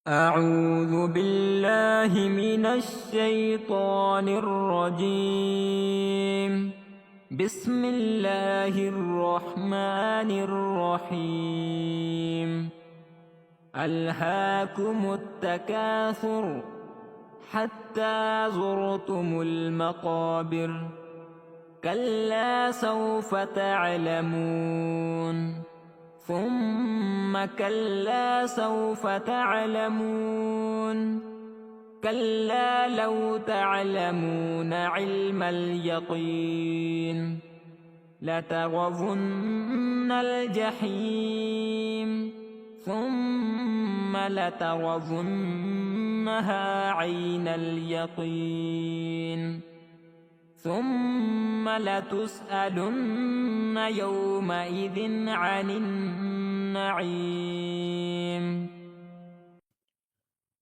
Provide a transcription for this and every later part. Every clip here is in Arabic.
أعوذ بالله من الشيطان الرجيم. بسم الله الرحمن الرحيم. ألهاكم التكاثر حتى زرتم المقابر. كلا سوف تعلمون ثم كلا سوف تعلمون. كلا لو تعلمون علم اليقين لترون الجحيم ثم لترونها عين اليقين ثم لتسألن يومئذ عن النعيم.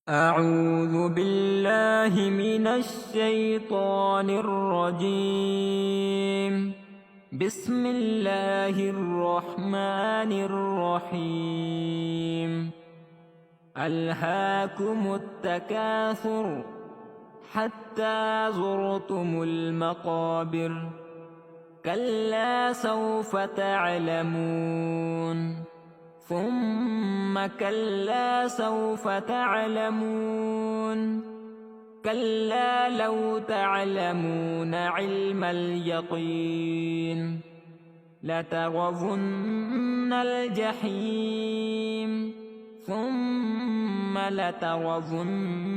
أعوذ بالله من الشيطان الرجيم. بسم الله الرحمن الرحيم. ألهاكم التكاثر حتى زرتم المقابر. كلا سوف تعلمون ثم كلا سوف تعلمون. كلا لو تعلمون علم اليقين لترون الجحيم ثم لترونها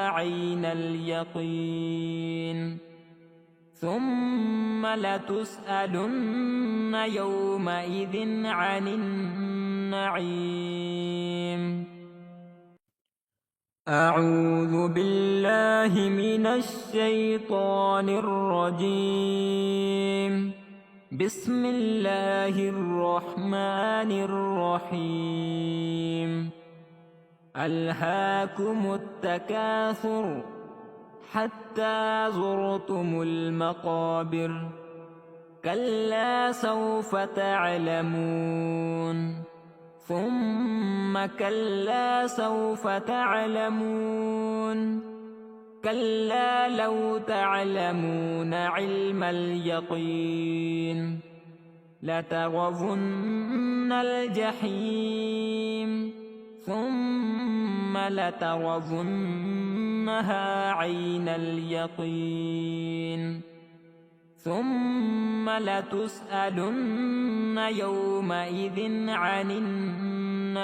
عين اليقين ثم لتسألن يومئذ عن النعيم. أعوذ بالله من الشيطان الرجيم. بسم الله الرحمن الرحيم. ألهاكم التكاثر حتى زرتم المقابر. كلا سوف تعلمون ثم كلا سوف تعلمون. كلا لو تعلمون علم اليقين لترون الجحيم ثم لترونها عين اليقين ثم لتسألن يومئذ عن النعيم.